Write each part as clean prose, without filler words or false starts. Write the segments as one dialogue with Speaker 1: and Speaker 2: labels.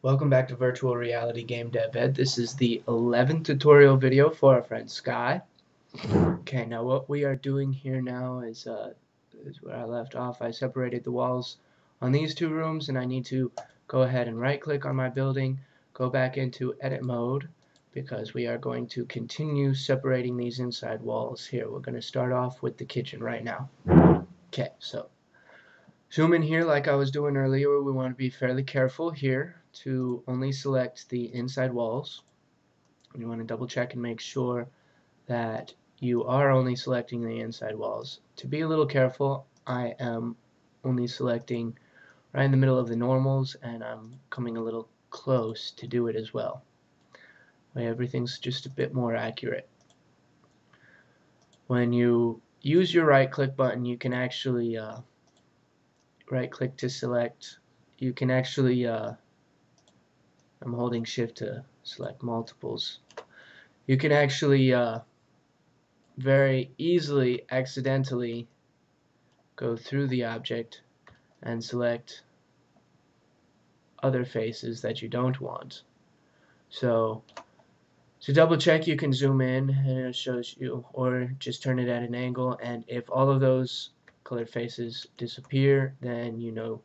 Speaker 1: Welcome back to Virtual Reality Game Dev Ed. This is the 11th tutorial video for our friend Sky. Okay, now what we are doing here now is where I left off. I separated the walls on these two rooms, and I need to go ahead and right click on my building, go back into edit mode, because we are going to continue separating these inside walls here. We're going to start off with the kitchen right now. Okay, so zoom in here like I was doing earlier. We want to be fairly careful here to only select the inside walls. You want to double check and make sure that you are only selecting the inside walls. To be a little careful, I am only selecting right in the middle of the normals, and I'm coming a little close to do it as well. Everything's just a bit more accurate. When you use your right click button, you can actually right click to select. You can actually I'm holding shift to select multiples. You can actually very easily accidentally go through the object and select other faces that you don't want. So to double check, you can zoom in and it shows you, or just turn it at an angle, and if all of those colored faces disappear, then you know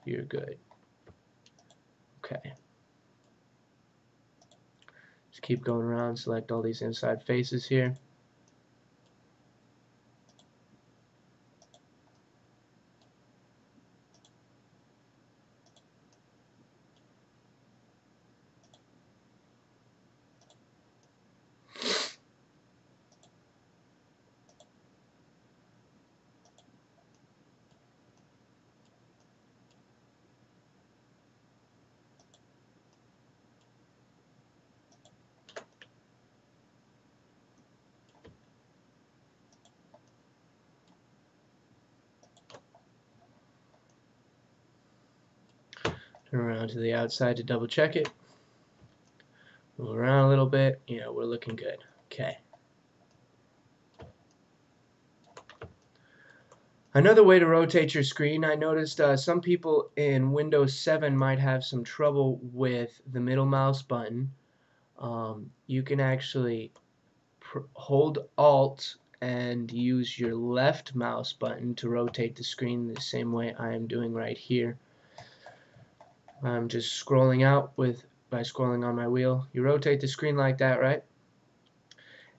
Speaker 1: you're good. Okay. Just keep going around, select all these inside faces here. Turn around to the outside to double check it. Move around a little bit. Yeah, we're looking good. Okay. Another way to rotate your screen, I noticed some people in Windows 7 might have some trouble with the middle mouse button. You can actually hold Alt and use your left mouse button to rotate the screen the same way I am doing right here. I'm just scrolling out by scrolling on my wheel. You rotate the screen like that, right?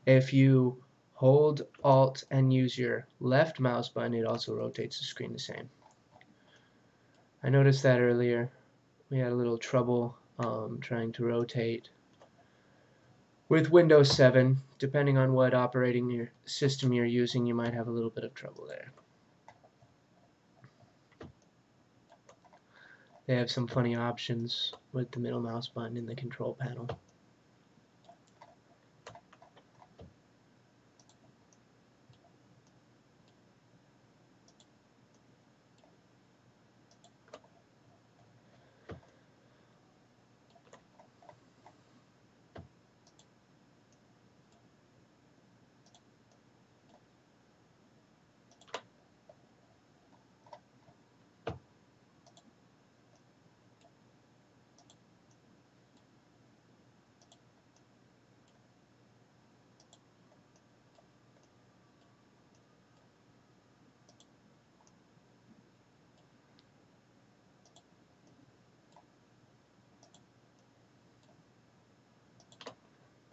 Speaker 1: If you hold Alt and use your left mouse button, it also rotates the screen the same. I noticed that earlier. We had a little trouble trying to rotate with Windows 7. Depending on what operating system you're using, you might have a little bit of trouble there. They have some funny options with the middle mouse button in the control panel.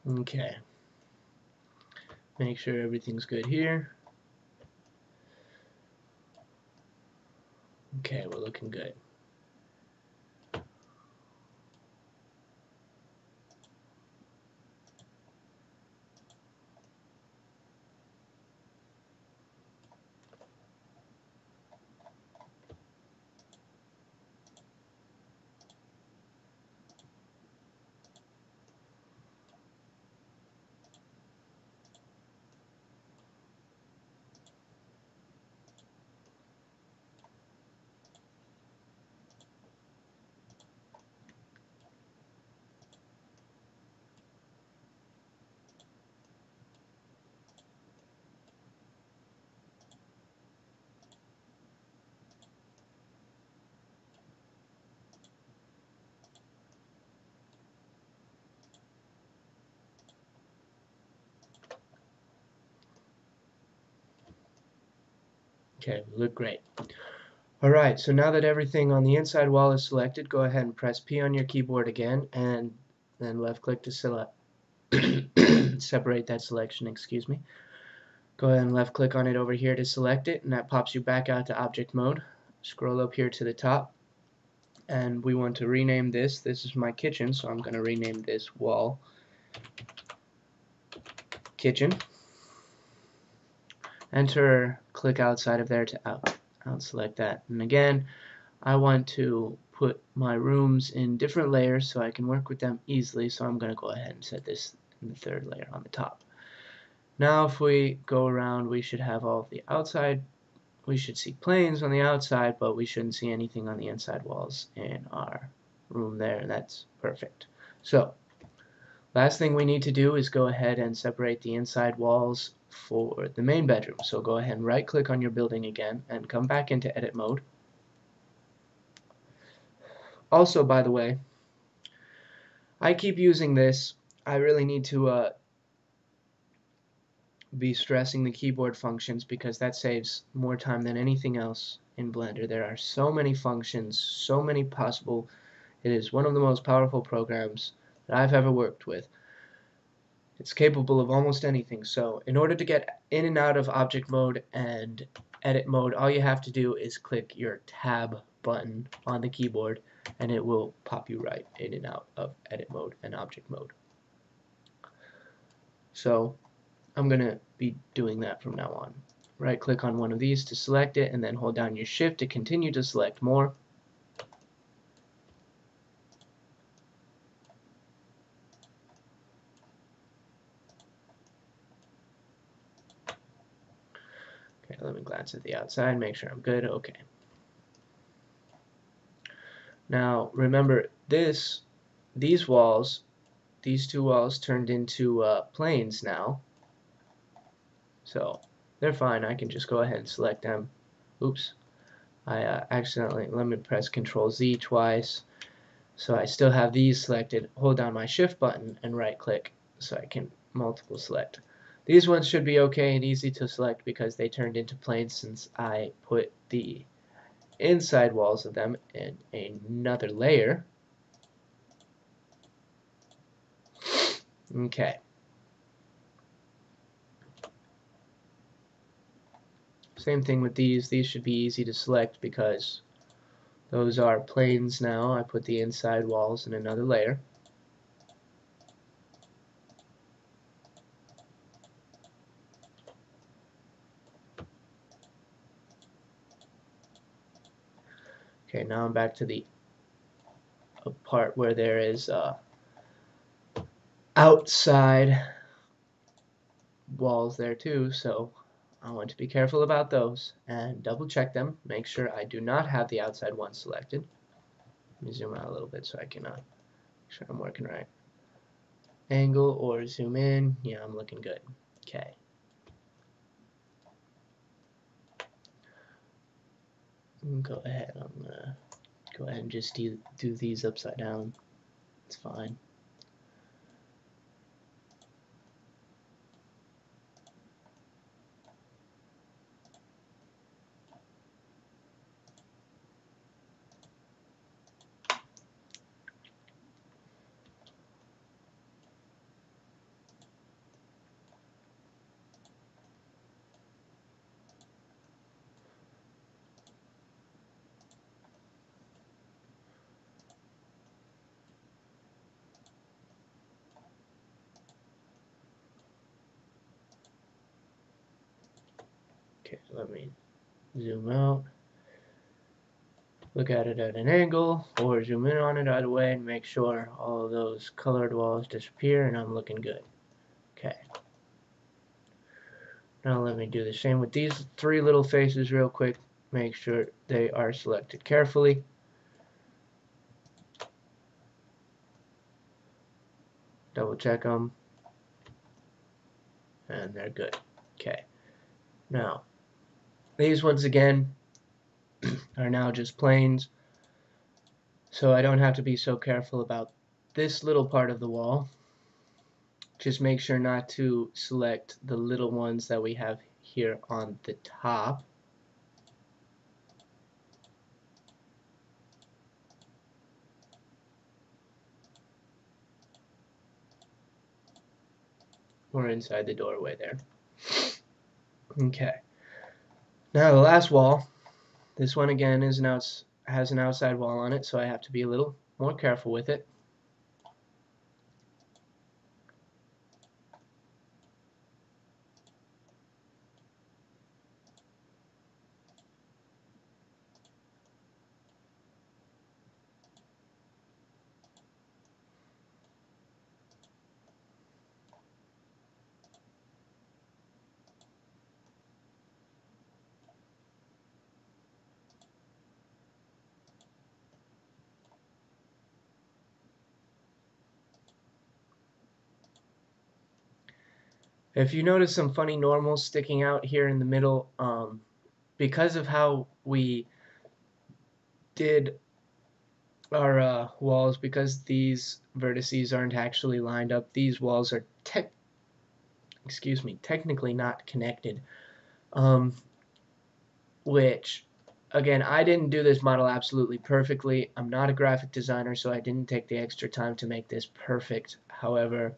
Speaker 1: Okay. Make sure everything's good here. Okay, we're looking good. Okay, look great. Alright, so now that everything on the inside wall is selected, go ahead and press P on your keyboard again, and then left click to select. Separate that selection, excuse me. Go ahead and left click on it over here to select it, and that pops you back out to object mode. Scroll up here to the top, and we want to rename this. This is my kitchen, so I'm going to rename this wall kitchen. Enter, click outside of there to out select that. And again, I want to put my rooms in different layers so I can work with them easily, so I'm going to go ahead and set this in the third layer on the top. Now if we go around, we should have all of the outside, we should see planes on the outside, but we shouldn't see anything on the inside walls in our room there. That's perfect. So last thing we need to do is go ahead and separate the inside walls for the main bedroom. So go ahead and right click on your building again and come back into edit mode. Also, by the way, I keep using this. I really need to be stressing the keyboard functions because that saves more time than anything else in Blender. There are so many functions, so many possible. It is one of the most powerful programs that I've ever worked with. It's capable of almost anything. So in order to get in and out of object mode and edit mode, all you have to do is click your tab button on the keyboard and it will pop you right in and out of edit mode and object mode. So I'm going to be doing that from now on. Right click on one of these to select it and then hold down your shift to continue to select more. Okay, let me glance at the outside, make sure I'm good. Okay. Now remember these walls, these two walls turned into planes now. So they're fine. I can just go ahead and select them. Oops. I accidentally, let me press Control Z twice. So I still have these selected. Hold down my shift button and right click so I can multiple select. These ones should be okay and easy to select because they turned into planes since I put the inside walls of them in another layer. Okay. Same thing with these. These should be easy to select because those are planes now. I put the inside walls in another layer. Okay, now I'm back to the part where there is outside walls there too, so I want to be careful about those and double check them, make sure I do not have the outside one selected. Let me zoom out a little bit so I can make sure I'm working right. Angle or zoom in, yeah, I'm looking good. Okay. Go ahead, I'm gonna go ahead and just do these upside down. It's fine. Okay, let me zoom out. Look at it at an angle or zoom in on it either way and make sure all of those colored walls disappear and I'm looking good. Okay. Now let me do the same with these three little faces real quick. Make sure they are selected carefully. Double check them. And they're good. Okay. Now, these ones again are now just planes. So I don't have to be so careful about this little part of the wall. Just make sure not to select the little ones that we have here on the top. We're inside the doorway there. Okay. Now the last wall. This one again has an outside wall on it, so I have to be a little more careful with it. If you notice some funny normals sticking out here in the middle, because of how we did our walls, because these vertices aren't actually lined up, these walls are technically not connected. Which, again, I didn't do this model absolutely perfectly. I'm not a graphic designer, so I didn't take the extra time to make this perfect. However,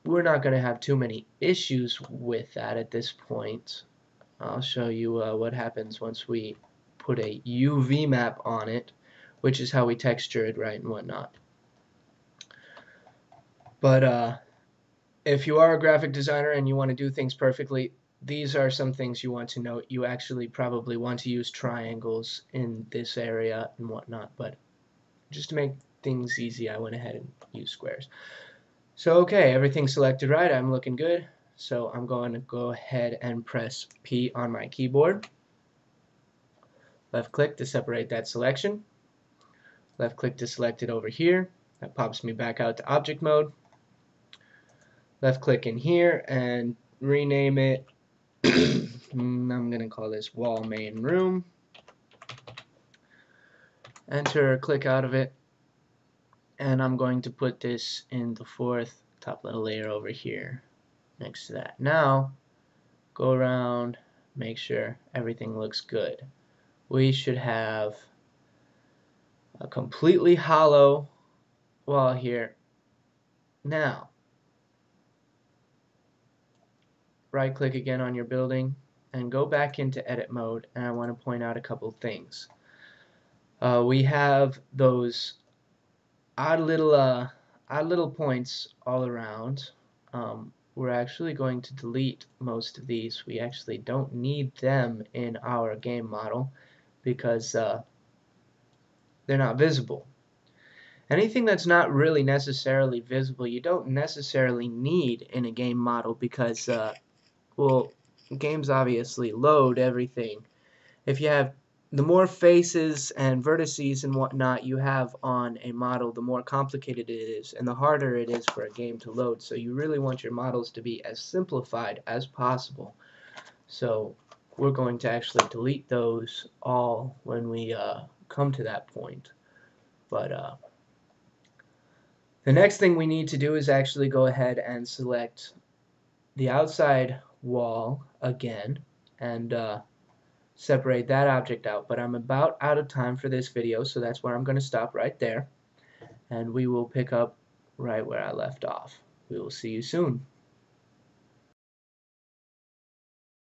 Speaker 1: we're not going to have too many issues with that at this point. I'll show you what happens once we put a UV map on it, which is how we texture it, right, and whatnot. But if you are a graphic designer and you want to do things perfectly, these are some things you want to note. You actually probably want to use triangles in this area and whatnot, but just to make things easy, I went ahead and used squares. So okay, everything's selected right. I'm looking good. So I'm going to go ahead and press P on my keyboard. Left click to separate that selection. Left click to select it over here. That pops me back out to object mode. Left click in here and rename it. I'm going to call this wall main room. Enter, click out of it. And I'm going to put this in the fourth top little layer over here next to that. Now, go around, make sure everything looks good. We should have a completely hollow wall here. Now, right click again on your building and go back into edit mode, and I want to point out a couple things. We have those odd little points all around. We're actually going to delete most of these. We actually don't need them in our game model because they're not visible. Anything that's not really necessarily visible, you don't necessarily need in a game model because, well, games obviously load everything. If you have the more faces and vertices and whatnot you have on a model, the more complicated it is and the harder it is for a game to load. So you really want your models to be as simplified as possible. So we're going to actually delete those all when we come to that point. But the next thing we need to do is actually go ahead and select the outside wall again and separate that object out. But I'm about out of time for this video, so that's where I'm going to stop right there, and we will pick up right where I left off. We will see you soon.